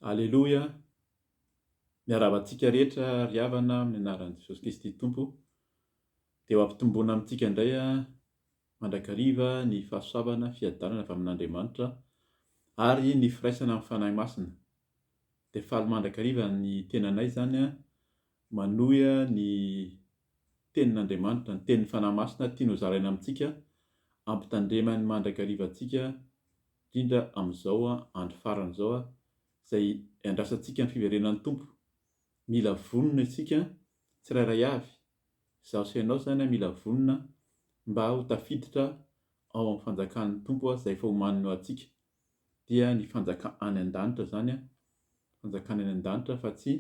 Aleloia! Miaravantsika rehetra ry havana amin'ny anaran'i Jesosy Kristy Tompo. Dia ho ampitomboana amintsika indray mandrakariva ny fahasoavana fiadanana avy amin'Andriamanitra ary ny firaisana amin'ny fanahy masina. Dia faly mandrakariva ny tenanay zany manohy ny tenin'Andriamanitra, ny tenin'ny fanahy masina tiany ho zaraina amintsika, ampitandremany mandrakariva antsika indrindra amin'izao andro farany izao izay andrasantsika ny fiverenan'ny Tompo. Mila vonona isika tsirairay avy, izaho sy ianao zany mila vonona mba ho tafiditra ao amin'ny fanjakan'ny Tompo izay efa homaniny ho antsika. Dia ny fanjakana any an-danitra zany, fanjakana any an-danitra fa tsy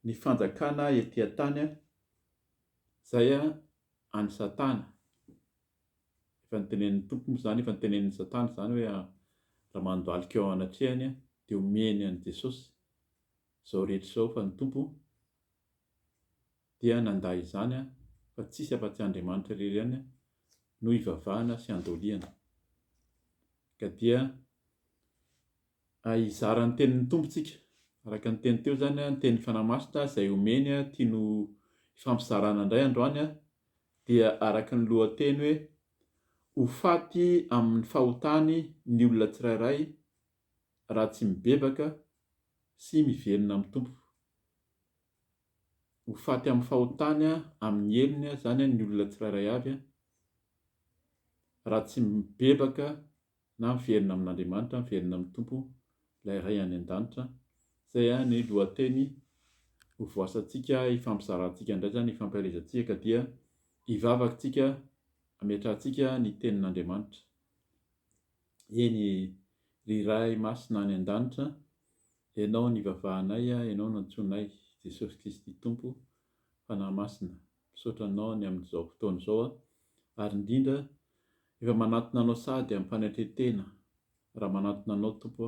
ny fanjakana ety an-tany izay any Satana. Efa notenenin'ny Tompo moa zany, efa notenenin'ny Satana zany hoe raha mandohalika eo anatrehany dia omeny an'i Jesosy. Izao rehetra izao fa ny Tompo dia nandahy izany fa tsisy afa-tsy Andriamanitra irery ihany no hivavahana sy handoliana. Ka dia hizara ny tenin'ny Tompo tsika, araka ny teny teo zany ny tenin'ny fanahy masina izay omeny tiany ho ifampizarana indray androany dia araka ny lohateny hoe ho faty amin'ny fahotany ny olona tsirairay raha tsy mibebaka sy miverina amin'ny Tompo. Ho faty amin'ny fahotany amin'ny heliny zany ny olona tsirairay avy raha tsy mibebaka na miverina amin'Andriamanitra, miverina amin'ny Tompo ilay ray any an-danitra. Izay ny lohateny ho voasantsika, ifampizarantsika indray zany, ifampielezantsika ka dia hivavaka tsika, hametrahantsika ny tenin'Andriamanitra. Eny ry ray masina any an-danitra, ianao ny ivavahanay, ianao no antsoinay, Jesosy Kristy Tompo, fanahy masina. Misaotra anao ny amin'izao fotoana izao ary indrindra efa manantona anao sady amin'ny fanatretena. Raha manantona anao Tompo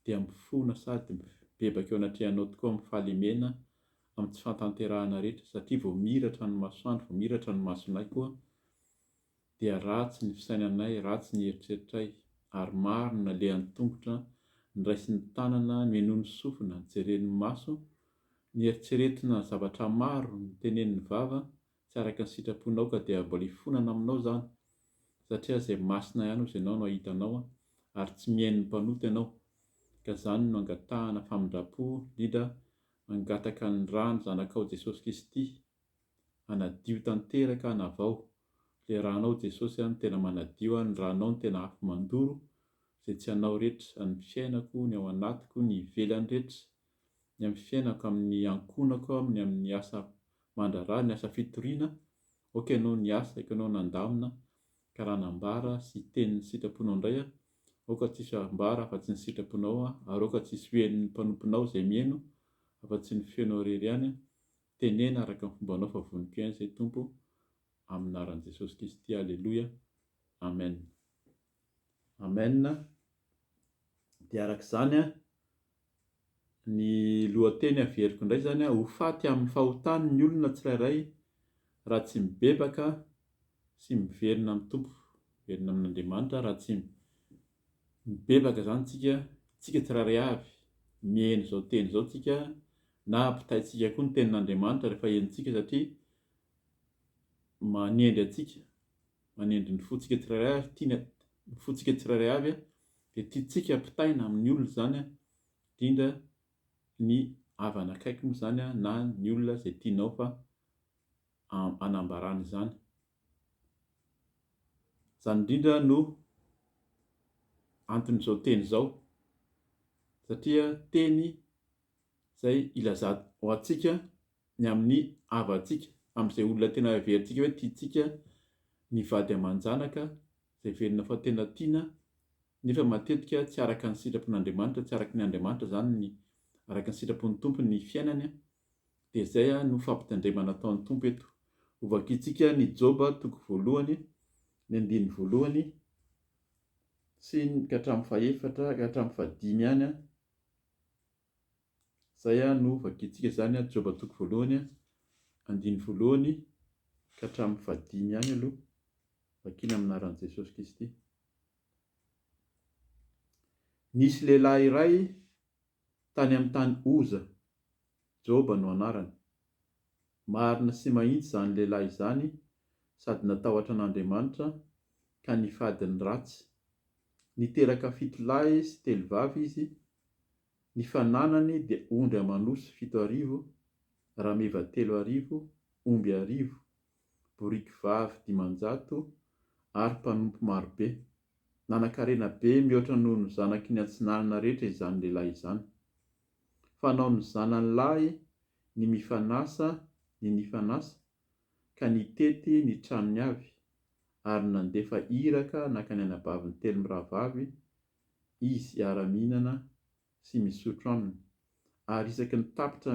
dia mifona sady mibebaka eo anatrehanao tokoa amin'ny fahalemena, amin'ny tsy fahatanterahana rehetra satria vao miratra ny masoandro, vao miratra ny masonay koa dia ratsy ny fisainanay, ratsy ny eritreritray ary maro ny nalehan'ny tongotra, ny raisin'ny tanana, ny henoin'ny sofina, ny jeren'ny maso, ny eritreretina zavatra maro, ny tenenin'ny vava tsy araka ny sitraponao ka dia mbola hifonana aminao zany satria izay masina ihany hoy ianao no hitanao ary tsy mihaino ny mpanota ianao. Ka zany no angatahana famindrapo, indrindra mangataka ny rano zanakao Jesosy Kristy hanadio tanteraka hanavao. Le ranao Jesosy no tena manadio, ny ranao no tena afo mandoro izay tsy hanao rehetra, ny fiainako, ny ao anatiko, ny ivelany rehetra, ny amin'ny fiainako, amin'ny ankonako, amin'ny asa mandraraha, ny asa fitoriana. Oka ianao ny asa, oka ianao nandamina ka raha nambara sy tenin'ny sitraponao indray oka tsisy ambara afa-tsy ny sitraponao ary oka tsisy hoen'ny mpanomponao izay mihaino afa-tsy ny feonao irery ihany, tenena araka ny fombanao fa voninko ihany izay Tompo, amin'ny anaran'i Jesosy Kristy. Aleloia, amen. Amen. Dia arak'izany ny lohateny averiko indray zany ho faty amin'ny fahotany ny olona tsirairay raha tsy mibebaka sy miverina amin'ny Tompo, miverina amin'Andriamanitra. Raha tsy mibebaka zany tsika tsirairay avy mihaino izao teny izao tsika na ampitaintsika koa ny tenin'Andriamanitra rehefa henontsika satria manendry antsika, manendry ny fontsika tsirairay avy, tiana ny fontsika tsirairay avy dia tiantsika ampitaina amin'ny olona zany, indrindra ny havana akaiky moa zany na ny olona izay tianao fa anambarana izany. Zany indrindra no anton'izao teny izao satria teny izay ilaza ho antsika ny amin'ny havantsika, amin'izay olona tena heverintsika hoe tiantsika ny vady aman-janaka izay verina fa tena tiana nefa matetika tsy araka ny sitrapon'Andriamanitra, tsy araka ny Andriamanitra zany ny araka ny sitrapon'ny Tompo ny fiainany. Dia izay no fampitandremana ataon'ny Tompo eto. Ho vakiantsika ny Joba toko voalohany, ny andininy voalohany sy ka hatramin'ny fahaefatra ka hatramin'ny fahadimy ihany. Izay no vakiantsika zany Joba toko voalohany, andininy voalohany ka hatramin'ny fahadimy ihany aloha, vakiana amin'ny anaran'i Jesosy Kristy. Nisy lehilahy iray Tany amin'ny tany Oza, Joba no anarany. Marina sy mahitsy izany lehilahy izany, sady natahotra an'Andriamanitra ka nifady ny ratsy. Niteraka 7 lahy sy 3 vavy izy. Ny fananany dia ondry amanosy 7,000, rameva 3,000, omby 1,000, boriky vavy 500 ary mpanompo marobe. Nanan-karena be mihoatra noho ny zanaky ny antsinanana rehetra izany lehilahy izany. Fanao ny zanany lahy ny mifanasa ny nifanasa, ka nitety ny tranony avy, ary nandefa iraka nakany anabaviny 3 mirahavavy izy hiara-mihinana sy misotro aminy. Ary isaky ny tapitra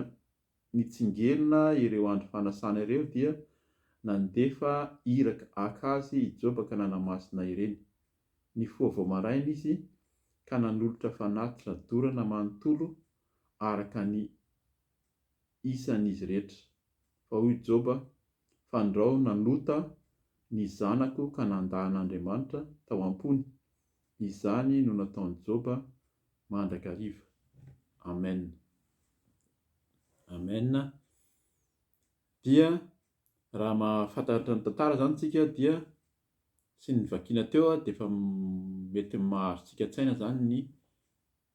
nitsingerina ireo andro fanasana ireo dia nandefa iraka akazy ijoba ka nanamasina ireny. Nifoha vao maraina izy ka nanolotra fanatitra dorana manontolo araka ny isan'izy rehetra. Fa hoy Joba, fandrao nanota ny zanako ka nandahan'Andriamanitra tao am-pony. Izany no nataon'i Joba mandrakariva. Amen. Amen. Dia raha mahafantatra ny tantara zany tsika dia sy ny vakiana teo dia efa mety mahazo tsika tsaina zany ny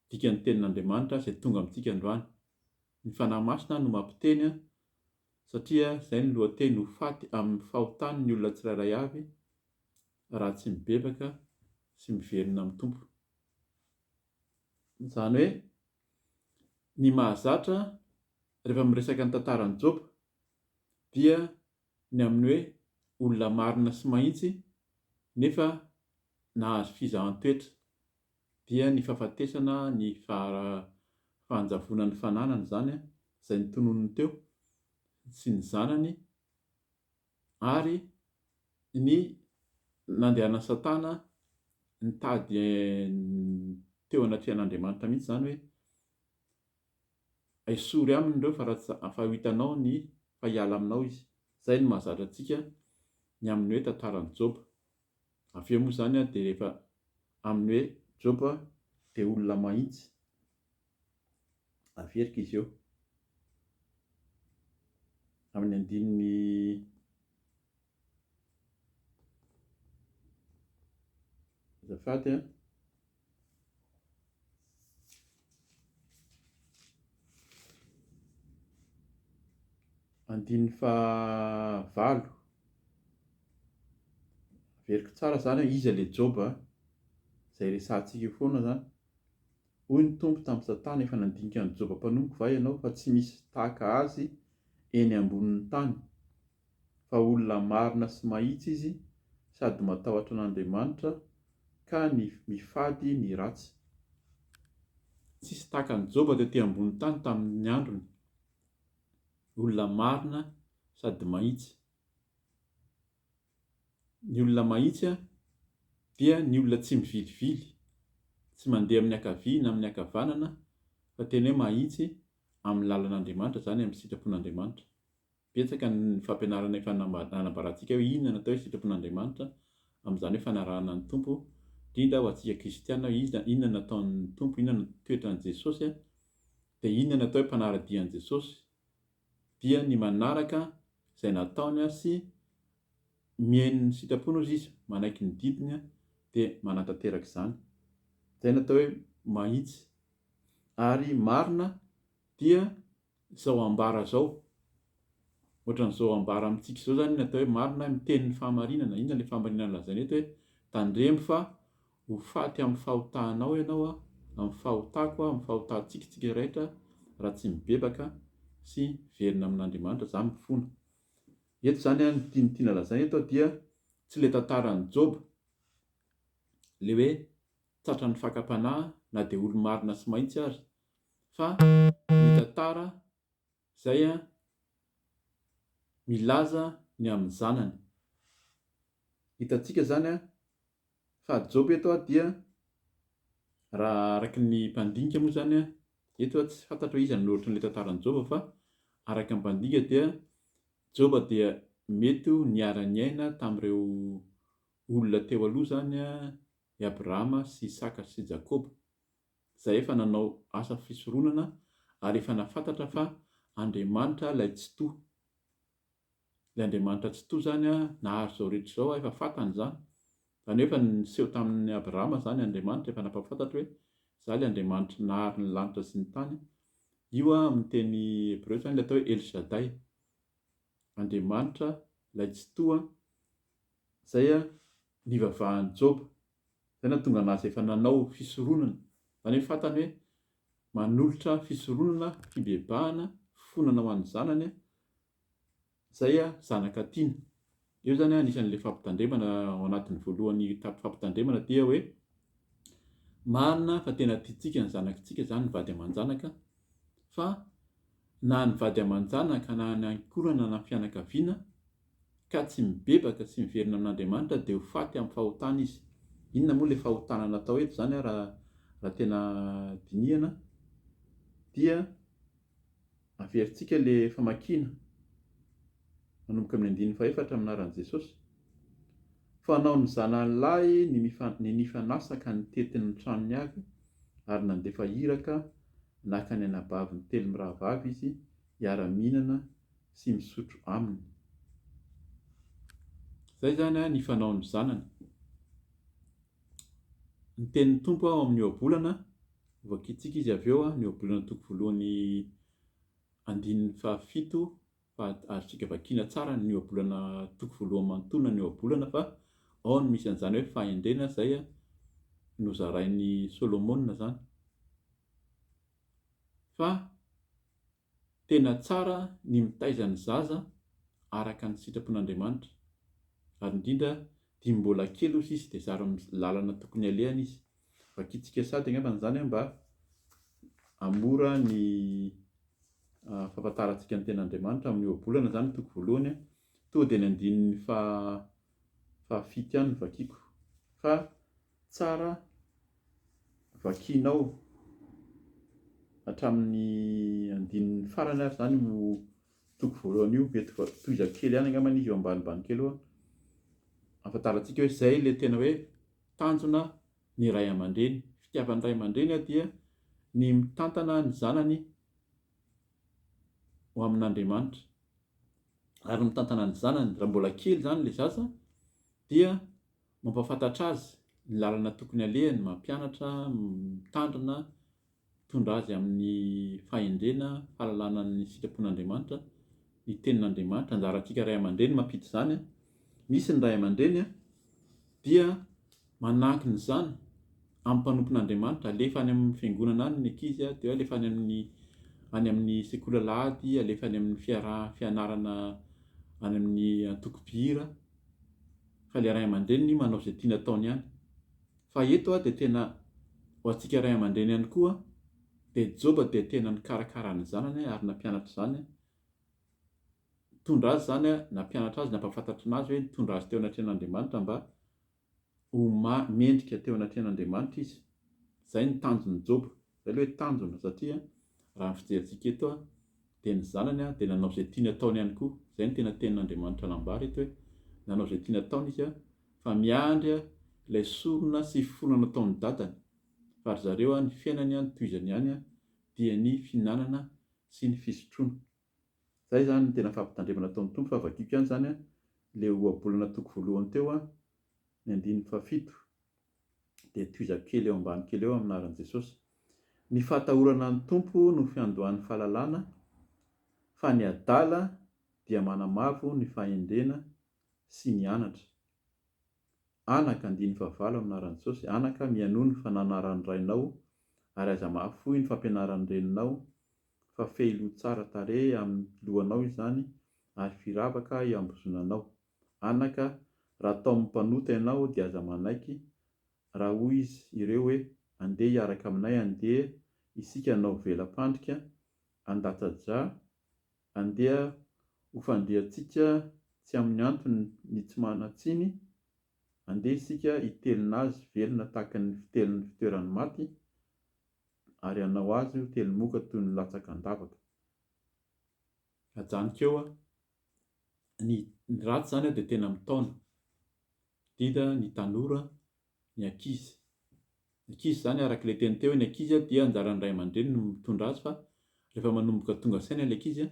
dikan'ny tenin'Andriamanitra izay tonga amintsika androany. Ny fanahy masina no mampiteny, satria izay ny lohateny, ho faty amin'ny fahotany ny olona tsirairay avy raha tsy mibebaka sy miverina amin'ny Tompo. Izany hoe ny mahazatra rehefa miresaka ny tantaran'i Joba dia ny amin'ny hoe olona marina sy mahitsy nefa nahazo fizahan-toetra, dia ny fahafatesana ny fahanjavona ny fananany zany izay nitononony teo sy ny zanany, ary ny nandehanan'ny Satana nitady teo anatrehan'Andriamanitra mihitsy zany hoe esory aminy ireo fa ho hitanao ny fa hiala aminao izy. Izay no mahazatra antsika ny amin'ny hoe tantaran'i Joba. Avy eo moa zany dia rehefa amin'ny hoe Joba dia olona mahitsy, averika izy eo amin'ny andininy azafady andininy 9. Averiko tsara zany iza le Joba izay resahantsika eo foana zany. Hoy ny Tompo tamin'ny Satana, efa nandinika ny Joba mpanompo va ianao fa tsy misy tahaka azy eny ambonin'ny tany, fa olona marina sy mahitsy izy sady matahotra an'Andriamanitra ka mifady ny ratsy. Tsisy tahaka ny Joba tetỳ ambonin'ny tany tamin'ny androny, olona marina sady mahitsy. Ny olona mahitsy dia ny olona tsy mivilivily, tsy mandeha amin'ny ankavia na amin'ny ankavanana, fa tena hoe mahitsy amin'ny lalan'Andriamanitra, zany amin'ny sitrapon'Andriamanitra. Betsaka ny fampianarana efa nanambarantsika hoe inona natao hoe sitrapon'Andriamanitra, amin'izany hoe fanarahana ny Tompo, indrindra ho antsika kristiana, inona nataon'ny Tompo, inona ny toetran'i Jesosy, dia inona natao hoe mpanara-dian'i Jesosy, dia ny manaraka izay nataony sy mihaino ny sitrapony ozy izy, manaiky ny didiny dia manatanteraka izany. Izay natao hoe mahitsy ary marina dia izao ambara izao, ohatran'izao ambara amintsika izao zany natao hoe marina, miteny ny fahamarinana. Inona ilay fahamarinana lazainy eto hoe tandremo fa ho faty amin'ny fahotahanao ianao, amin'ny fahotako, amin'ny fahotantsika tsika rehetra raha tsy mibebaka sy verina amin'Andriamanitra, izany mifona. Eto zany ny tiana lazaina eto dia tsy ilay tantaran'i Joba, le hoe tratran'ny fakapanahy na dia olo marina sy mahitsy aza, fa ny tantara izay milaza ny amin'ny zanany. Hitantsika zany fa Joba eto dia raha araka ny mpandinika moa zany eto tsy fantatra hoe iza noratra n'ilay tantaran'i Joba, fa araka ny mpandinika dia Joba dia mety niara-niaina tamin'ireo olona teo aloha zany, i Abrahama sy Isaka sy Jakoba. zay efa nanao asa fisoronana ary efa nafantatra fa Andriamanitra ilay tsy toa. Ilay Andriamanitra tsy toa zany nahazo izao rehetra izao efa fantany izany. Zany hoe efa niseho tamin'ny Abrahama zany Andriamanitra efa nampahafantatra hoe izaho ilay Andriamanitra nahary ny lanitra sy ny tany. Io amin'ny teny Hebreo zany ilay atao hoe El Shaddai. Andriamanitra ilay tsy toa izay nivavahan'i Job. Izay nahatonga anazy efa nanao fisoronana. Zany hoe fantany hoe manolotra fisoronana, fibebahana, fonana ho an'ny zanany izay zanaka tiany. Io zany anisan'ilay fampitandremana ao anatin'ny voalohany fampitandremana dia hoe marina fa tena tiantsika ny zanakitsika zany ny vady aman-janaka, fa na ny vady aman-janaka na ny ankorana na ny fianakaviana ka tsy mibebaka sy miverina amin'Andriamanitra dia ho faty amin'ny fahotana izy. Inona moa ilay fahotana natao eto zany raha tena dinihana dia averintsika ilay famakiana manomboka amin'ny 14 amin'ny anaran'i Jesosy. Fanao ny zanany lahy ny nifanasaka ny tetiny ny tranony avy ary nandefa iraka naka ny anabavy ny telo mirahavavy izy hiara-mihinana sy misotro aminy. Izay zany ny fanao ny zanany. Ny tenin'ny Tompo ao amin'ny ohabolana voakitsika izy avy eo ny ohabolana toko voalohany 17 fa azontsika vakiana tsara ny ohabolana toko voalohany manontolona ny ohabolana fa ao no misy an'izany hoe fahendrena izay nozarain'ny Solomonina zany. Fa tena tsara ny mitaiza ny zaza araka ny sitrapon'Andriamanitra, ary indrindra dimy mbola kely ozy izy dia zara amin'ny lalana tokony alehany izy. Vakitsika sady angambany zany mba hamora ny fahafantarantsika ny ten'Andriamanitra amin'ny ohabolana zany toko voalohany tonga dia ny andininy fahafito ihany no vakiako. Fa tsara vakianao hatramin'ny andininy farany ary zany io toko voalohany io, mety toizakely ihany angambany izy eo ambanimbany kely eo. Ahafantarantsika hoe izay ilay tena hoe tanjona ny ray aman-dreny. Fitiavan'ny ray aman-dreny dia ny mitantana ny zanany ho amin'Andriamanitra, ary mitantana ny zanany raha mbola kely zany ilay zaza dia mampahafantatra azy ny lalana tokony alehany, mampianatra, mitandrina, mitondra azy amin'ny fahendrena, fahalalana ny sitrapon'Andriamanitra, ny tenin'Andriamanitra. Anjarantsika ray aman-dreny mampita izany. Misy ny ray aman-dreny dia manampy ny zana amin'ny mpanompon'Andriamanitra, alefa any amin'ny fiangonana any ny ankizy dia alefa any amin'ny sekoly alahady, alefa any amin'ny fianarana any amin'ny antoko-pihira, fa ilay ray aman-dreny manao izay tiana ataony ihany. Fa eto dia tena ho antsika ray aman-dreny ihany koa dia Job dia tena nikarakara ny zanany ary nampianatra izany, tondra azy zany, nampianatra azy, nampahafantatra anazy hoe tondra azy teo anatrehan'Andriamanitra mba ho mendrika teo anatrehan'Andriamanitra izy. Izay ny tanjon'i Job. Izay ilay hoe tanjona, satria raha ny fijerentsika eto dia ny zanany dia nanao izay tiany ataony ihany koa. Izay ny tena tenin'Andriamanitra nambara eto hoe nanao izay tiany ataony izy fa miandry ilay sorona sy fonana ataon'ny dadany. Fa ry zareo ny fiainany toizany ihany dia ny fihinanana sy ny fisotroana. Izay zany ny tena fampitandremana ataon'ny Tompo. Fa vakiako ihany zany ilay ohabolana toko voalohany teo ny 17 dia toizakely eo ambany kely eo amin'ny anaran'i Jesosy. Ny fahatahorana ny Tompo no fiandohan'ny fahalalana, fa ny adala dia manamavo ny fahendrena sy ny anatra. Anaka 9:9 amin'ny anaran'i Jesosy. Anaka mianono ny fananaran'ny rainao ary aza mahafoy ny fampianaran'ny reninao, fa fehiloha tsara tarehy amin'ny lohanao izany ary firavaka iambozonanao. Anaka, raha tao amin'ny mpanota ianao dia aza manaiky raha hoy izy ireo hoe andeha hiaraka aminay, andeha isika hanao velam-pandrika, andatsa-drà, andeha ho fandriantsika tsy amin'ny antony ny tsy manatsiny, andeha isika hitelina azy velona tahaka ny fitelin'ny fitoeran'ny maty, ary hanao azy ho telomoka toy ny latsakan-davaka. Ajanika eo ny ratsy zany dia tena mitaona, dida ny tanora, ny ankizy. Ankizy zany arak'ilay teny teo ny ankizy dia anjaran'ny ray aman-dreny no mitondra azy fa rehefa manomboka tonga saina ilay ankizy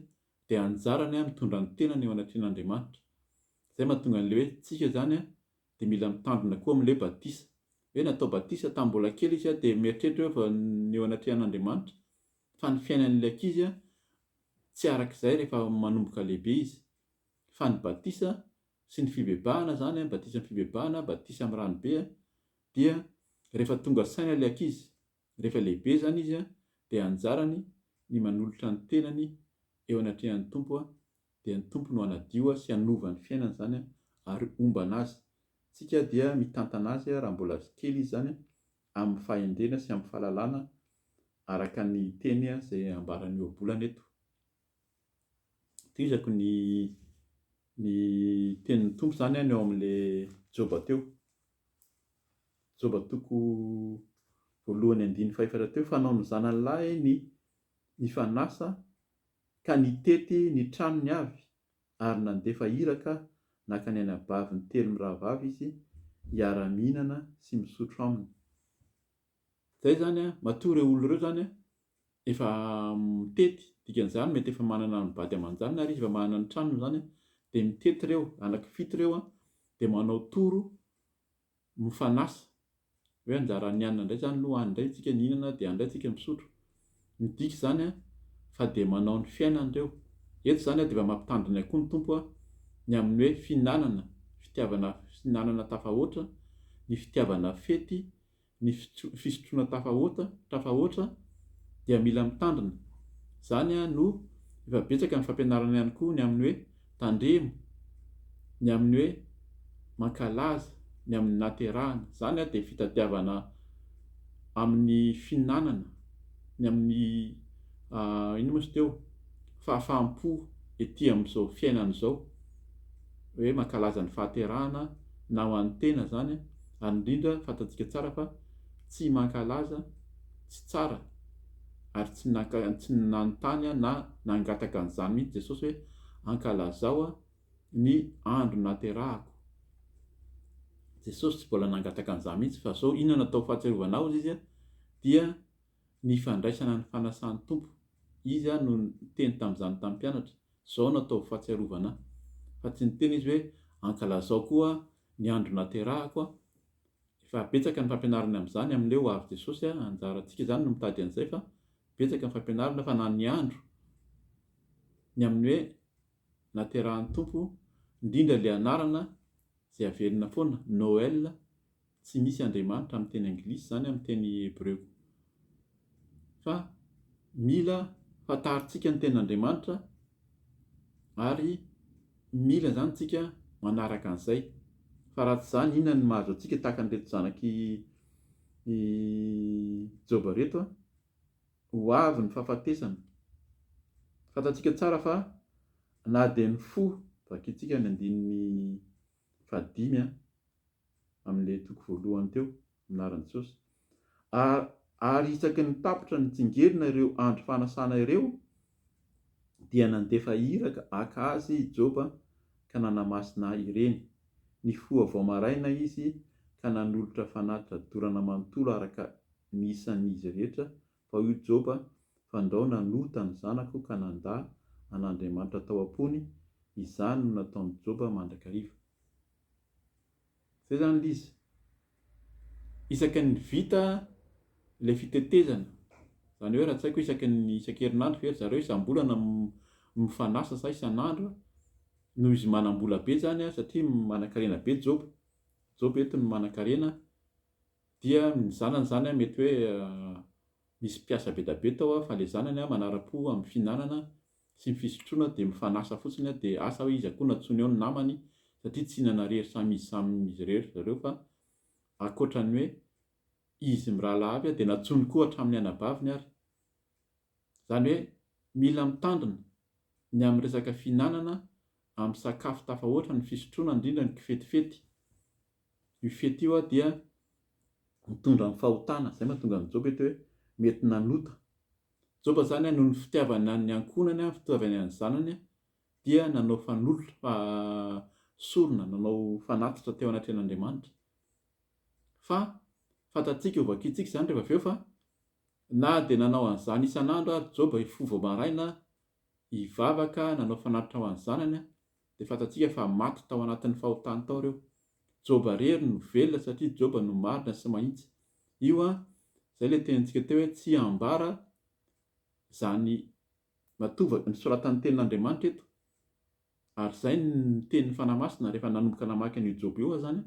dia anjarany mitondra ny tenany eo anatrehan'Andriamanitra. Zay mahatonga an'ilay hoe tsika zany dia mila mitandrina koa amin'ilay batisa. Hoe natao batisa tamin'ny mbola kely izy dia mieritreritra hoe ny eo anatrehan'Andriamanitra fa ny fiainan'ilay ankizy tsy arak'izay rehefa manomboka lehibe izy. Fa ny batisa sy ny fibebahana zany, batisa amin'ny fibebahana, batisa amin'ny ranobe dia rehefa tonga saina ilay ankizy, rehefa lehibe zany izy dia anjarany ny manolotra ny tenany eo anatrehan'ny Tompo dia ny Tompo no hanadio sy hanova ny fiainany zany ary ombana azy. Tsika dia mitantana azy raha mbola kely izy zany amin'ny fahendrena sy amin'ny fahalalana araka ny teny izay ambaran'ny ohabolana eto. Tizako ny tenin'ny Tompo zany no eo amin'ilay Joba teo. Joba toko 1:1-4 teo, fanao ny zanany lahy ny fanasa ka nitety ny tranony avy ary nandefa iraka naka ny any abavy ny telo mirahavavy izy hiara-mihinana sy misotro aminy. Zay zany matoa ireo olona ireo zany efa mitety, dikan'izany mety efa manana ny bady aman-janony ary izy efa manana ny tranony zany dia mitety ireo anankifito ireo dia manao toro mifanasa hoe anjaran'ny hanina indray zany no andray tsika nihinana dia andray tsika misotro. Midika zany fa dia manao ny fiainana ireo. Eto zany dia efa mampitandrina koa ny Tompo ny amin'ny hoe fihinanana, fihinanana tafahoatra, ny fitiavana fety, ny fisotroana tafahoatra dia mila mitandrina. Zany no efa betsaka ny fampianarana ihany koa ny amin'ny hoe tandremo, ny amin'ny hoe mankalaza, ny amin'ny naterahana. Zany dia fitadiavana amin'ny fihinanana, ny amin'ny ino moa izy teo, fahafaham-po ety amin'izao fiainana izao, hoe mankalaza ny fahaterahana na ho an'ny tena zany ary indrindra fantatsika tsara fa tsy mankalaza tsy tsara ary tsy nanontany na nangataka an'izany mihitsy Jesosy hoe ankalazao ny andro naterahako. Jesosy tsy mbola nangataka an'izany mihitsy fa zao inona natao fahatsiarovana azy izy dia ny fandraisana ny fanasan'ny Tompo. Izy no niteny tamin'izany tamin'ny mpianatra, zao natao fahatsiarovana fa tsy niteny izy hoe ankalazao koa ny andro naterahako. Fa betsaka ny fampianarana amin'izany amin'ilay ho avy Jesosy anjarantsika zany no mitady an'izay fa betsaka ny fampianarana fa na ny andro ny amin'ny hoe naterahan'ny Tompo, indrindra ilay anarana izay averina foana Noël, tsy misy Andriamanitra amin'ny teny anglisy zany amin'ny teny hebreo. Fa mila fantarintsika ny tenin'Andriamanitra ary mila zany tsika manaraka an'izay. Fa raha tsy zany inona ny mahazo antsika tahaka an'ireto zanaky Joba reto ho avy ny fahafatesana. Fantatsika tsara fa na dia ny fo vakintsika ny 5 amin'ilay toko 1 teo minaran'i Jesosy ary isaky ny tapitra ny tsingerina ireo andro fanasana ireo dia nandefa iraka haka azy Joba ka nanamasina ireny. Ny foa vao maraina izy ka nanolotra fanatitra dorana manontolo araka ny isan'izy rehetra fa io Joba fandao nanota ny zanako ka nandà an'Andriamanitra tao am-pony, izany no nataon'i Joba mandrakariva. Zay zany l'izy isaky ny vita ilay fitetezana, zany hoe raha tsy haiko isaky ny isan-kerinandro fa zareo isam-bolana mifanasa sa isan'andro noho izy manam-bola be zany satria manan-karena be Joba eto no manan-karena dia ny zanany zany mety hoe misy mpiasa be da be tao fa ilay zanany manara-po amin'ny fihinanana sy ny fisotroana dia mifanasa fotsiny dia asa hoe izy akoho natsoina eo ny namany satria tsy hinana rery samy izy rery zareo fa akoatran'ny hoe izy mirahalaha avy dia natsony koa hatramin'ny anabaviny ary. Zany hoe mila mitandrina ny amin'ny resaka fihinanana, amin'ny sakafo tafahoatra, ny fisotroana, indrindra ny kifetifety. Io fety io dia mitondra ny fahotana. Zay mahatonga ny Joba eto hoe mety nanota. Joba zany noho ny fitiavana ny ankonany, fitiavana ny zanany dia nanao fanolotra sorona, nanao fanatitra teo anatrehan'Andriamanitra. Fa fantatsika ho vakiantsika zany rehefa avy eo fa na dia nanao an'izany isan'andro ary Joba hifovo maraina hivavaka nanao fanatitra ho an'ny zanany dia fantatsika fa maty tao anatin'ny fahotany tao ireo. Joba rery no velona satria Joba no marina sy mahitsy. Io zay ilay tenintsika teo hoe tsy hambara zany matovaka ny soratan'ny tenin'Andriamanitra eto. Ary izay ny tenin'ny fanahy masina rehefa nanomboka namaky an'io Joba io zany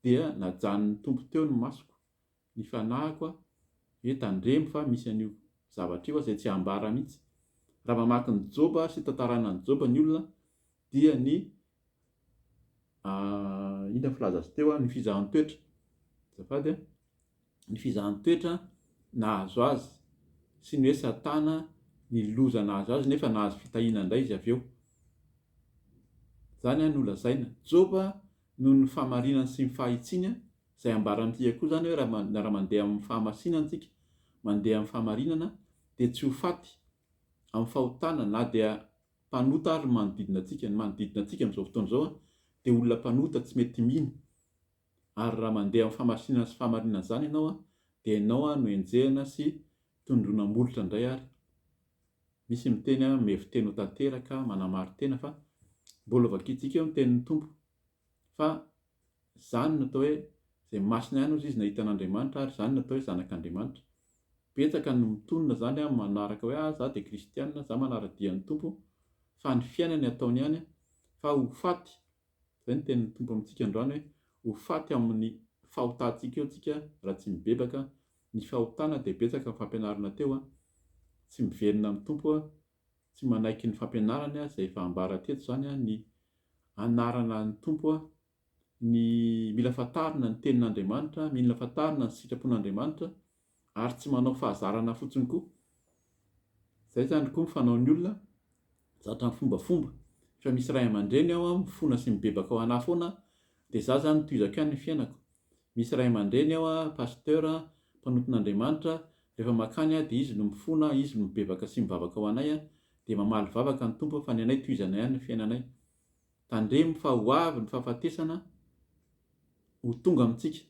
dia najanon'ny Tompo teo ny masoko, ny fanahiko hoe tandremo fa misy an'io zavatra io izay tsy hambara mihitsy. Raha mamaky ny Joba sy tantarana ny Joba ny olona dia ny inona filaza azy teo ny fizahan'ny toetra. Azafady ny fizahan'ny toetra nahazo azy sy ny hoe Satana ny loza nahazo azy nefa nahazo fitahiana indray izy avy eo. Zany no lazaina Joba noho ny fahamarinana sy ny fahitsiana izay ambaran'ity koa zany hoe raha mandeha amin'ny fahamasinana antsika, mandeha amin'ny fahamarinana dia tsy ho faty amin'ny fahotana na dia mpanota ary manodidina antsika amin'izao fotoana izao dia olona mpanota tsy mety mino. Ary raha mandeha amin'ny fahamasinana sy fahamarinana zany ianao dia ianao no enjehana sy tondrona molotra indray ary. Misy miteny meviteny ho tanteraka manamary tena fa mbola vakiantsika eo ny tenin'ny Tompo fa zany natao hoe izay masina ihany ozy izy nahita an'Andriamanitra ary zany natao hoe zanak'Andriamanitra. Betsaka no mitonona zany manaraka hoe za dia kristianina, za manara-dian'ny Tompo, fa ny fiainany ataony ihany fa ho faty. Izay ny tenin'ny Tompo amintsika androany hoe ho faty amin'ny fahotantsika eo tsika raha tsy mibebaka. Ny fahotana dia betsaka ny fampianarana teo tsy miverina amin'ny Tompo tsy manaiky ny fampianarana izay efa ambara teto zany ny anarana ny Tompo ny mila fantarina ny tenin'Andriamanitra, mila fantarina ny sitrapon'Andriamanitra ary tsy manao fahazarana fotsiny koa. Izay zany koa mifanaon'ny olona zatra ny fombafomba fa misy ray aman-dreny ao mifona sy mibebaka ao anahy foana dia za zany toizako ihany ny fiainako. Misy ray aman-dreny ao pasteur mpanoton'Andriamanitra rehefa makany dia izy no mifona, izy no mibebaka sy mivavaka ao anay dia mamaly vavaka ny Tompo fa ny anay toizana ihany ny fiainanay. Tandremo fa ho avy ny fahafatesana ho tonga amintsika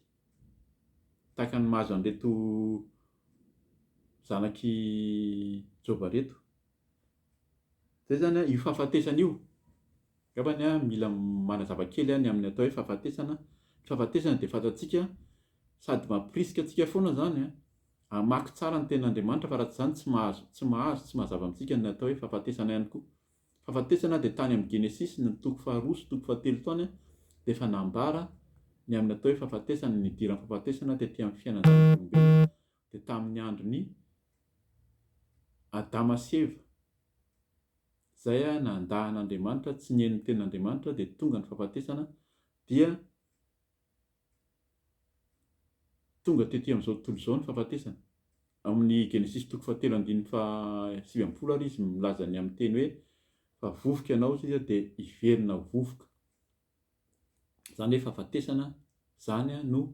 tahaka ny mahazo an'ireto zanaky Joba reto. Zay zany io fahafatesana io angambany mila manazava kely ny amin'ny atao hoe fahafatesana. Fahafatesana dia fantatsika sady mampirisika antsika foana zany hamaky tsara ny tenin'Andriamanitra fa raha tsy zany tsy mahazava amintsika ny atao hoe fahafatesana ihany koa. Fahafatesana dia tany amin'ny Genesisy ny toko 2 sy toko 3 taony dia efa nambara ny amin'ny atao hoe fahafatesana, ny idiran'ny fahafatesana tetỳ amin'ny fiainana dia tamin'ny andron'ny Adama sy Eva. Zay nandahan'Andriamanitra tsy nihaino ny tenin'Andriamanitra dia tonga ny fahafatesana dia tonga tetỳ amin'izao tontolo izao ny fahafatesana. Amin'ny Genesisy toko 3:7 ary izy milaza ny amin'ny teny hoe fa vovoka ianao izy dia hiverina vovoka. Zany hoe fahafatesana zany no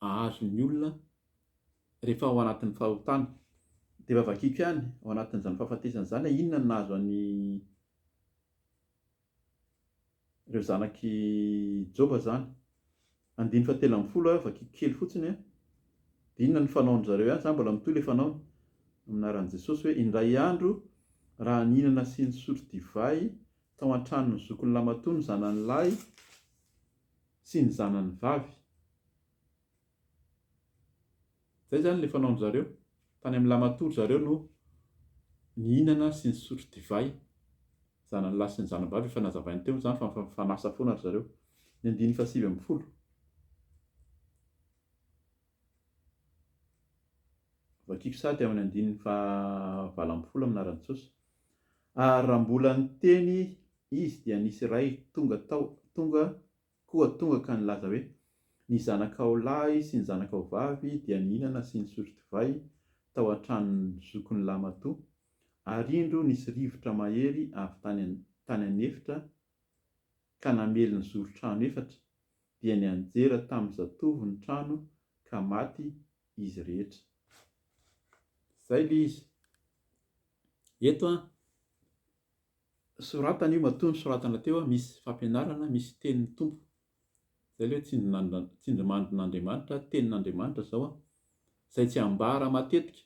ahazon'ny olona rehefa ao anatin'ny fahotana. Dia vavakiko ihany ao anatin'izany fahafatesana zany inona no nahazo an'ny ireo zanaky Joba zany. 9:13 vakiko kely fotsiny dia inona ny fanaon'ny zareo ihany zany mbola mitohy ilay fanaony aminaran'i Jesosy hoe indray andro raha nihinana sy nisotro divay tao an-tranon'ny zokin'ny lamatoa ny zanany lahy sy ny zanany vavy. Zay zany ilay fanaon'ny zareo tany amin'ny lamatoa zareo no nihinana sy nisotro divay, zanany lahy sy ny zanany vavy efa nazavainy teo zany fa fanasa foana ry zareo. Ny 9:7 vakiko sady amin'ny 9:9 aminaran'i Jesosy. Ary raha mbola niteny izy dia nisy iray tonga ka nilaza hoe ny zanakao lahy sy ny zanakao vavy dia nihinana sy nisotro divay tao an-tranon'ny zokin'ny lamatoa ary indro nisy rivotra mahery avy tany anefitra ka namely ny zoron-trano efatra dia nianjera tamin'ny zatovo ny trano ka maty izy rehetra. Zay ilay izy. Eto soratana io matoa ny soratana teo misy fampianarana, misy tenin'ny Tompo. Zay ilay hoe tsindrimandrin'Andriamanitra, tenin'Andriamanitra zao a, izay tsy ambara matetika,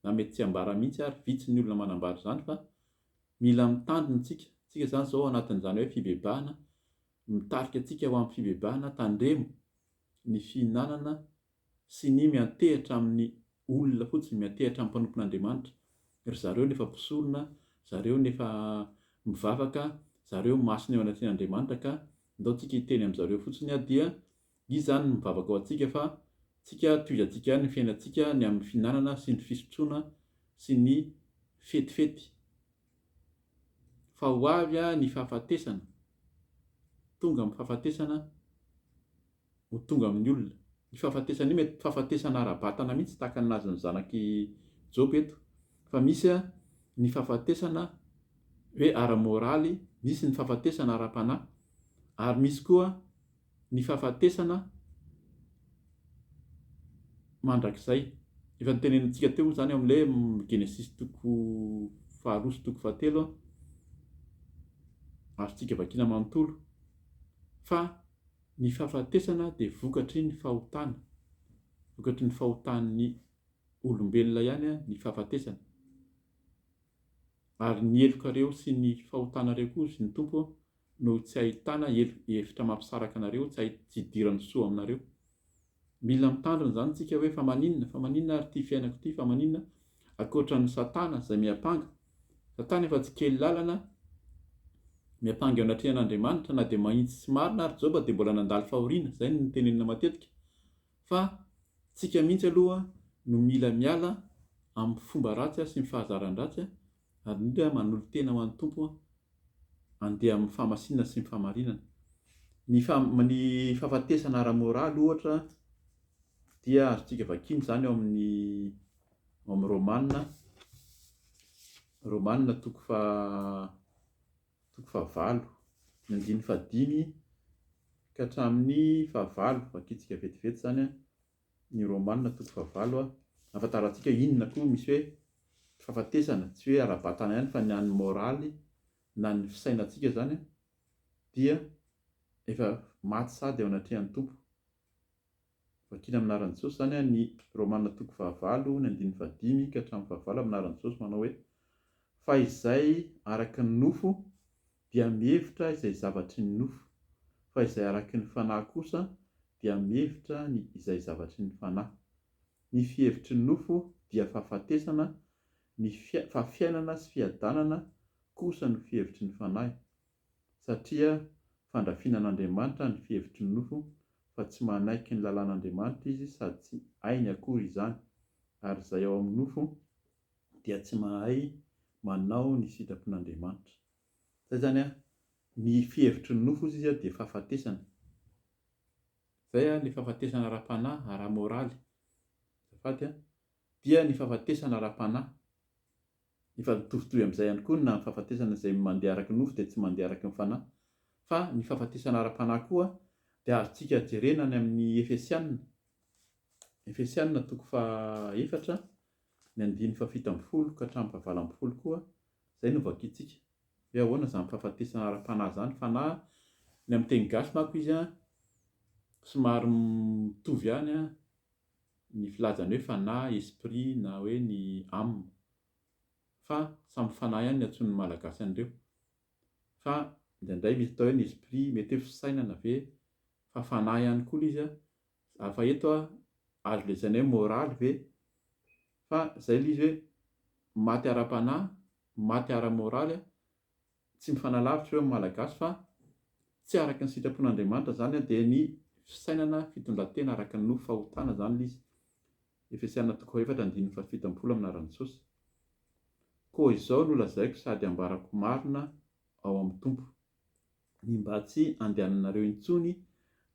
na mety tsy ambara mihitsy ary vitsy ny olona manambara izany fa mila mitandrina isika. Isika zany zao anatin'izany hoe fibebahana, mitarika antsika ho amin'ny fibebahana, tandremo ny fihinanana sy ny miantehitra amin'ny olona fotsiny, miantehitra amin'ny mpanompon'Andriamanitra. Ry zareo nefa mpisorona, zareo nefa mivavaka, zareo masina eo anatin'Andriamanitra ka ndaontsika hiteny amin'izareo fotsiny dia izy zany mivavaka ao antsika fa tsika toizantsika ihany ny fiainantsika ny amin'ny fihinanana sy ny fisotroana sy ny fetifety. Fa ho avy ny fahafatesana, tonga amin'ny fahafatesana ho tonga amin'ny olona. Ny fahafatesana io mety fahafatesana ara-batana mihitsy tahaka ny nazy ny zanaky Job eto, fa misy ny fahafatesana hoe ara-moraly, misy ny fahafatesana ara-panahy, ary misy koa ny fahafatesana mandrakizay. Efa nitenenintsika teo zany amin'ilay Genesis 2:2-3 azotsika vakiana manontolo fa ny fahafatesana dia vokatry ny fahotana, vokatry ny fahotan'ny olombelona ihany ny fahafatesana. Ary ny helokareo sy ny fahotanareo koa sy ny tompo no tsy ahitana hevitra mampisaraka anareo, tsy hidirany soa aminareo. Mila mitandrina zany tsika hoe fa maninona ary ty fiainako ty, fa maninona ankoatran'ny Satana izay miapanga. Satana efa tsy kely lalana, miapanga eo anatrehan'Andriamanitra, na dia mahitsy sy marina ary Job dia mbola nandalo fahoriana, izay no tenenina matetika. Fa tsika mihitsy aloha no mila miala amin'ny fomba ratsy sy ny fahazaran-dratsy, ary indrindra manolo tena ho an'ny tompo andeha amin'ny fahamasinana sy ny fahamarinana. Ny fahafatesana ara-moraly ohatra dia azotsika vakiny zany eo amin'ny Romanina 5:9 ka hatramin'ny 9, vakitsika vetivety zany ny Romanina 5:9 ahafantarantsika inona koa misy hoe fahafatesana, tsy hoe ara-batana ihany fa ny an'ny moraly na ny fisainantsika zany dia efa maty sady ao anatrehan'ny tompo. Vakina aminaran'i Jesosy zany ny Romanina 5:9 ka hatramin'ny 9 aminaran'i Jesosy manao hoe fa izay araky ny nofo dia mihevitra izay zavatry ny nofo, fa izay araky ny fanahy kosa dia mihevitra izay zavatry ny fanahy. Ny fihevitry ny nofo dia fahafatesana, fa fiainana sy fiadanana kosa no fihevitry ny fanahy, satria fandrafinan'Andriamanitra ny fihevitry ny nofo, fa tsy manaiky ny lalàn'Andriamanitra izy sady tsy hainy akory izany, ary izay ao amin'ny nofo dia tsy mahay manao ny sitrapon'Andriamanitra. Zay zany ny fihevitry ny nofo izy dia fahafatesana. Zay ny fahafatesana ara-panahy, ara-moraly. Zafady dia ny fahafatesana ara-panahy. Efa mitovitovy amin'izay ihany koa na ny fahafatesana izay mandeha araky ny nofo dia tsy mandeha araky ny fanahy. Fa ny fahafatesana ara-panahy koa dia azontsika jerena any amin'ny Efesianina 4:7 ka hatramin'ny 20 koa, zay no vakintsika. Hoe ahoana zany fahafatesana ara-panahy zany? Fanahy ny amin'ny teny gasy manko izy somary mitovy ihany ny filazany hoe fanahy, esprit na hoe ny âme, fa samy fanahy ihany ny antsoin'ny malagasy an'ireo. Fa indraindray misy atao hoe ny esprit, mety hoe fisainana ve, fa fanahy ihany koa izy. Fa eto azo lazaina hoe moraly ve, fa zay ilay izy hoe maty ara-panahy, maty ara-moraly, tsy mifanalavitra eo amin'ny malagasy fa tsy araky ny sitrapon'Andriamanitra zany dia ny fisainana fitondran-tena araky ny nofo fahotana zany ilay izy. Efesianina 4:17 aminaran'i Jesosy. Koa izao no lazaiko sady ambarako marina ao amin'ny tompo, ny mba tsy andehananareo intsony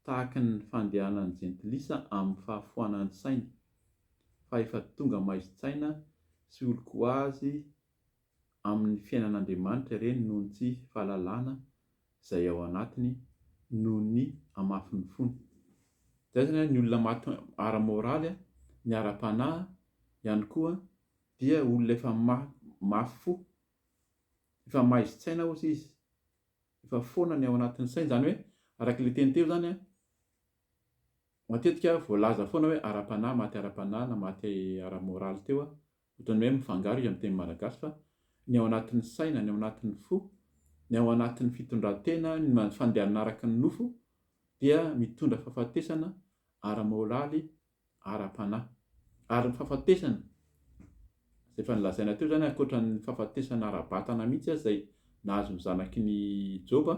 tahaka ny fandehanan'ny jentilisa amin'ny fahafoanan'ny saina, fa efa tonga maizi-tsaina sy oloko azy amin'ny fiainan'Andriamanitra ireny noho ny tsy fahalalana izay ao anatiny noho ny amafin'ny fony. Zay zany ny olona maty ara-moraly, ny ara-panahy ihany koa dia olona efa mafy fo, efa maizi-tsaina ozy izy, efa foana ny ao anatin'ny saina. Zany hoe araky ilay teny teo zany matetika voalaza foana hoe ara-panahy maty ara-panahy na maty ara-moraly teo ohatran'ny hoe mifangaro izy amin'ny teny malagasy fa ny ao anatin'ny saina, ny ao anatin'ny fo, ny ao anatin'ny fitondran-tena, ny fandehanana araka ny nofo dia mitondra fahafatesana ara-moraly, ara-panahy. Ary ny fahafatesana zay efa nilazaina teo zany ankoatran'ny fahafatesana ara-batana mihitsy zay nahazo ny zanaky ny Joba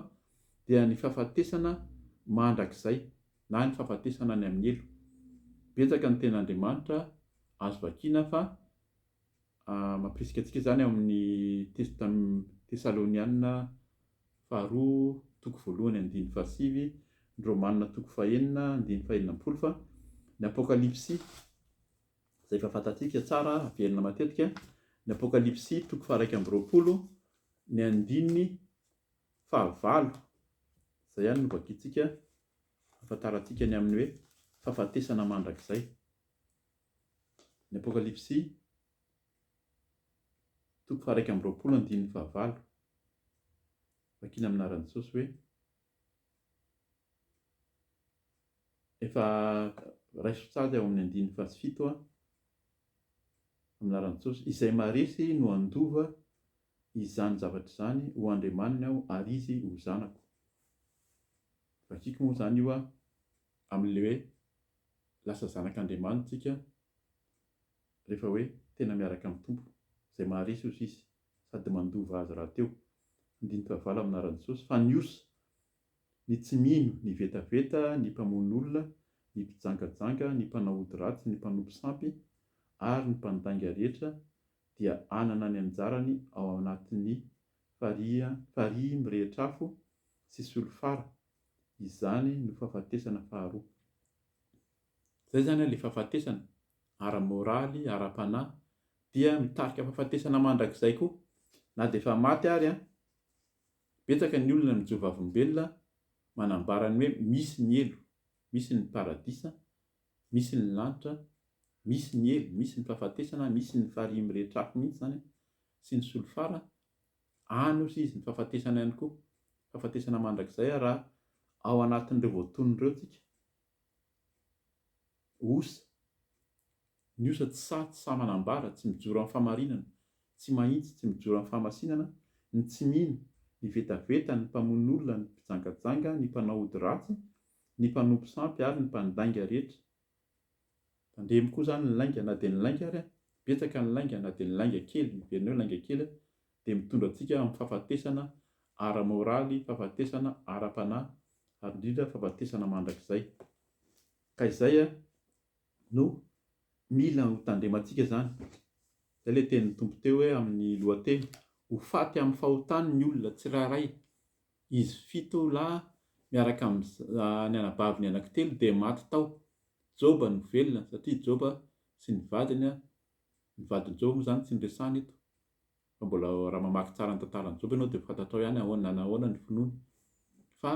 dia ny fahafatesana mandrakizay na ny fahafatesana any amin'ny elo. Betsaka ny ten'Andriamanitra azo vakiana fa mampirisika antsika zany amin'ny Tesalonianina faharoa toko voalohany andiny fahasivy, ny Romanina toko fahaenina andiny fahaenina ambinifolo fa ny Apokalipsy zay efa fantatsika tsara averina matetika ny Apokalipsy toko faha 1 ny andininy fahavalo zay ihany no vakiantsika ahafantarantsika ny amin'ny hoe fahafatesana mandrakizay. Ny Apokalipsy toko faha 1 andininy fahavalo vakiana amin'ny anaran'i Jesosy hoe efa raisotsady ao amin'ny andininy fahasifito amin'ny anaran'i Jesosy izay maresy no andova izany zavatra izany ho andriamaniny aho ary izy ho zanako. Vakiako moa zany io amin'le hoe lasa zanak'Andriamanitra tsika rehefa hoe tena miaraka amin'ny Tompo izay maharesy hozy izy sady mandova azy rahateo. Andininy fahavalo amin'ny anaran'i Jesosy fa ny osa, ny tsy mino, ny vetaveta, ny mpamono olona, ny mpijangajanga, ny mpanao ody ratsy, ny mpanompo sampy ary ny mpandainga rehetra dia anana ny anjarany ao anatin'ny farihy mirehitra-afo sy solofara. Izany no fahafatesana faharoa. Zay zany ilay fahafatesana ara-moraly, ara-panahy dia mitarika fahafatesana mandrakizay koa na dia efa maty ary betsaka ny olona mijova olombelona manambara ny hoe misy ny elo, misy ny paradisa, misy ny lanitra, misy ny elo, misy ny fahafatesana, misy ny farihy mirehitra-afo mihitsy zany sy ny solofara. Any ozy izy ny fahafatesana ihany koa, fahafatesana mandrakizay raha ao anatin'ireo voatonon'ireo tsika. Osa, ny osa tsy sa manambara, tsy mijoro amin'ny famarinana, tsy mahitsy, tsy mijoro amin'ny fahamasinana, ny tsy mino, ny vetaveta, ny mpamono olona, ny mpijangajanga, ny mpanao ody ratsy, ny mpanompo sampy ary ny mpandainga rehetra. Tandremo koa zany ny lainga na dia ny lainga ary betsaka ny lainga na dia ny lainga kely, miverina hoe lainga kely dia mitondra antsika amin'ny fahafatesana ara-moraly, fahafatesana ara-panahy ary indrindra fahafatesana mandrakizay. Ka izay no mila ho tandremantsika zany. Izay ilay tenin'ny Tompo teo hoe amin'ny lohateny ho faty amin'ny fahotany ny olona tsirairay. Izy 7 lahy miaraka amin'ny anabaviny anankitelo dia maty tao. Joba no velona satria Joba sy ny vadiny Joba moa zany tsy niresahana eto fa mbola raha mamaky tsara ny tantaran'i Joba ianao dia fantatrao ihany ahoana ny finoany fa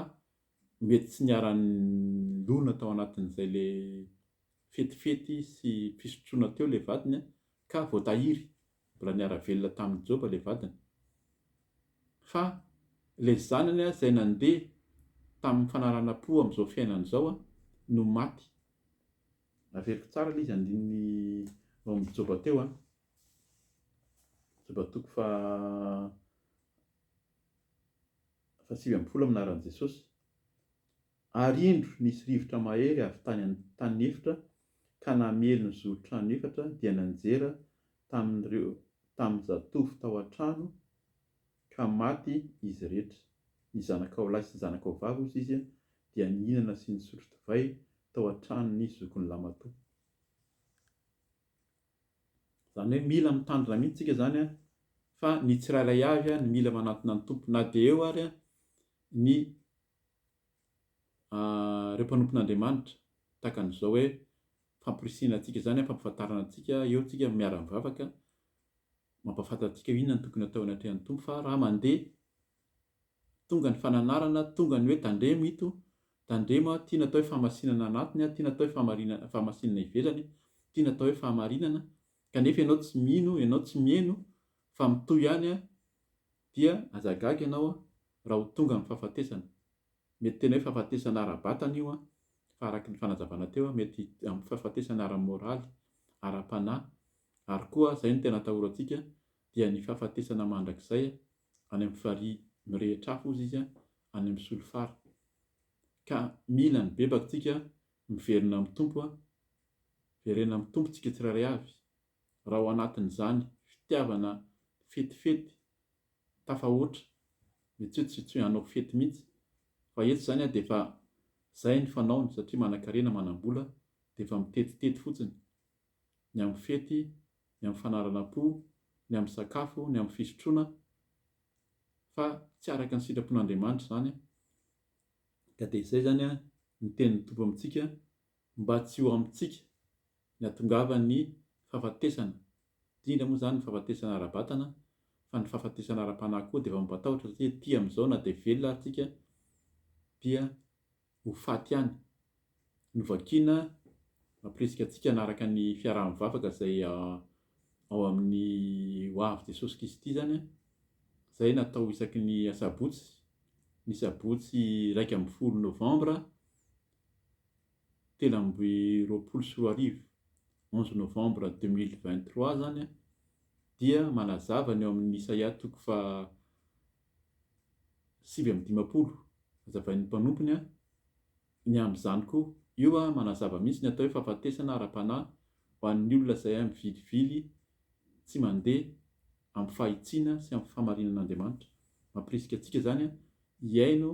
mety tsy niara-lona tao anatin'izay le fetifety sy fisotroana teo ilay vadiny ka voatahiry. Mbola niara-velona tamin'i Joba ilay vadiny fa ilay zanany izay nandeha tamin'ny fanaraharam-po amin'izao fiainana izao no maty. Averiko tsara ilay izy andininy ao amin'ny Joba teo Joba toko faha 7 amin'ny anaran'i Jesosy. Arindro nisy rivotra mahery avy tany efitra ka namely ny zoron-trano efatra dia nanjera tamin'ny zatovo tao an-trano ka maty izy rehetra. Ny zanakao-lahy sy zanakao-vavy ozy izy dia nihinana sy nisotro divay tao an-tranon'ny zokin'ny lamatoa. Izany hoe mila mitandrina mihitsy tsika zany fa ny tsirairay avy ny mila manantona ny Tompo na dia eo ary ny ireo mpanompon'Andriamanitra tahaka an'izao hoe fampirisihana antsika zany, fampahafantarana antsika eo tsika miara-mivavaka mampahafantatsika hoe inona ny tokony atao anatrehan'ny Tompo. Fa raha mandeha tonga ny fananarana, tonga ny hoe tandremo ito, tandremo tiana atao hoe fahamasinana anatiny, tiana atao hoe fahamasinana ivelany, tiana atao hoe fahamarinana kanefa ianao tsy mino, ianao tsy mieno fa mitohy ihany dia azagaga ianao raha ho tonga ny fahafatesana. Mety tena hoe fahafatesana ara-batana io fa araky ny fanazavana teo mety amin'ny fahafatesana ara-moraly, ara-panahy, ary koa zay no tena atahorantsika dia ny fahafatesana mandrakizay any amin'ny farihy mirehitra afo ozy izy any amin'ny solofara. Ka mila ny bebakantsika miverina amin'ny Tompo verena amin'ny Tompo tsika tsirairay avy. Raha ao anatin'izany fitiavana fetifety tafahoatra, mety hoe tsy hanao fety mihitsy, fa eto zany dia efa zay ny fanaony satria manan-karena manam-bola dia efa mitetitety fotsiny ny amin'ny fety, ny amin'ny fanaranam-po, ny amin'ny sakafo, ny amin'ny fisotroana, fa tsy araka ny sitrapon'Andriamanitra zany. Ka dia izay zany ny tenin'ny Tompo amintsika mba tsy ho amintsika ny atongava ny fahafatesana, indrindra moa zany ny fahafatesana ara-batana, fa ny fahafatesana ara-panahy koa dia efa mampatahotra satria ety amin'izao na dia velona aritsika dia ho faty ihany. Novakiana mampirisika antsika anaraka ny fiaraha-mivavaka izay ao amin'ny ho avy Jesosy Kristy zany, izay natao isaky ny sabotsy, ny sabotsy 1 Novambra 2023, 11 Novambra 2023 zany dia manazava ny eo amin'ny Isaia 7:50 hazavain'ny mpanompony ny amin'izany koa io manazava mihitsy ny atao hoe fahafatesana ara-panahy ho an'ny olona izay mivilivily tsy mandeha amin'ny fahitsiana sy amin'ny fahamarinan'Andriamanitra. Mampirisika antsika zany hiaino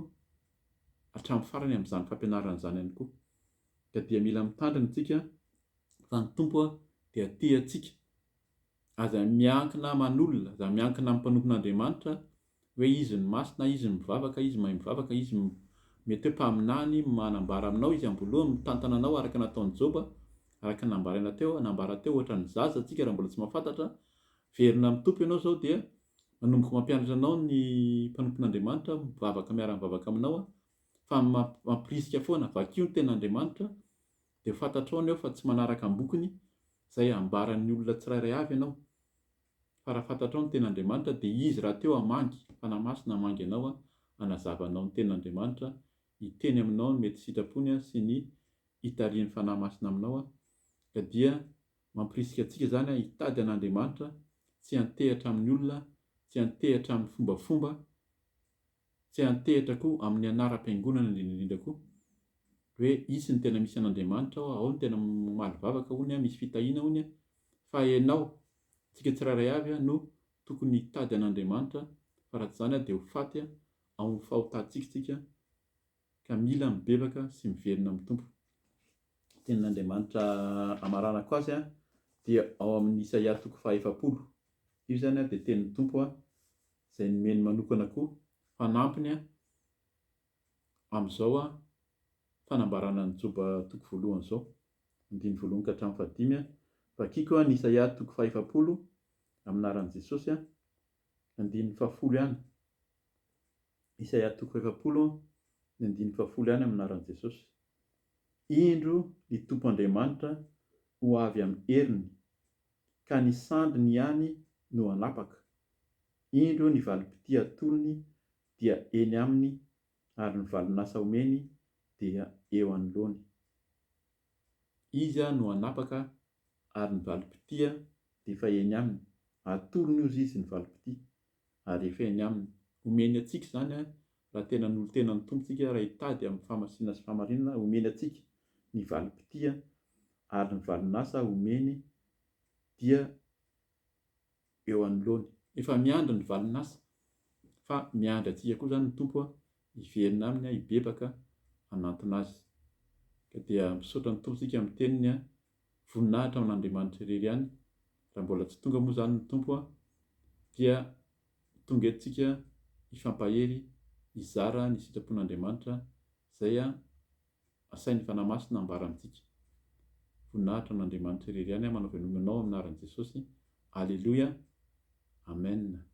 hatramin'ny farany amin'izany fampianarana izany ihany koa. Ka dia mila mitandrina antsika fa ny Tompo dia tia antsika, aza miankina aman'olona, aza miankina amin'ny mpanompon'Andriamanitra hoe izy ny masina, izy mivavaka, izy mahay mivavaka, izy mety hoe mpaminany, manambara aminao izy amboloha, mitantana anao araka nataon'i Joba, araka nambaraina teo, nambara teo ohatra ny zaza antsika raha mbola tsy mahafantatra. Verina amin'ny Tompo ianao zao dia manomboka mampianatra anao ny mpanompon'Andriamanitra, mivavaka miara-mivavaka aminao, fa mampirisika foana vakio ny ten'Andriamanitra dia fantatrao anao fa tsy manaraka ny bokony izay ambaran'ny olona tsirairay avy ianao. Fa raha fantatrao ny ten'Andriamanitra dia izy raha teo hamangy, fanahy masina hamangy anao, hanazavanao ny ten'Andriamanitra, hiteny aminao ny mety sitrapony sy ny hitarian'ny fanahy masina aminao. Ka dia mampirisika antsika zany hitady an'Andriamanitra, tsy hantehatra amin'ny olona, tsy hantehatra amin'ny fombafomba, tsy hantehatra koa amin'ny anaram-piangonana indrindra koa hoe isy ny tena misy an'Andriamanitra ao ny tena malivavaka hony, misy fitahiana hony, fa ianao tsika tsirairay avy no tokony hitady an'Andriamanitra, fa raha tsy zany dia ho faty amin'ny fahotantsika tsika. Ka mila mibebaka sy miverina amin'ny Tompo. Tenin'Andriamanitra amaranako azy dia ao amin'ny Isaia 5:40. Io zany dia tenin'ny Tompo izay nomeny manokana koa fanampiny amin'izao fanambarana ny Joba 1 zao, 1 ka hatramin'ny 5. Vakiko ny Isaia 5:40 amin'ny anaran'i Jesosy, 1:10 ihany. Isaia 5:40 ny 1:10 ihany amin'ny anaran'i Jesosy. Indro ny Tompo Andriamanitra ho avy amin'ny heriny, ka ny sandriny ihany no hanapaka. Indro ny valim-pity atolony dia eny aminy, ary ny valon'asa omeny dia eo anoloany. Izy no hanapaka ary ny valim-pity dia efa eny aminy. Atolony ozy izy ny valim-pity ary efa eny aminy. Omeny antsika zany raha tena ny olo tenan'ny Tompo tsika, raha hitady amin'ny fahamasina sy fahamarinana, omeny antsika ny valim-pity ary ny valon'asa omeny dia eo anoloany. Efa miandry ny valon'asa, fa miandry antsika koa zany ny Tompo hiverina aminy, hibebaka hanantona azy. Ka dia misaotra ny Tompo tsika amin'ny teniny, voninahitra amin'Andriamanitra irery ihany. Raha mbola tsy tonga moa zany ny Tompo dia tonga etontsika hifampahery, hizara ny sitrapon'Andriamanitra izay asain'ny fanahy masina hambara amintsika. Voninahitra amin'Andriamanitra irery ihany manao velominao amin'ny anaran'i Jesosy. Alleluia. Amen.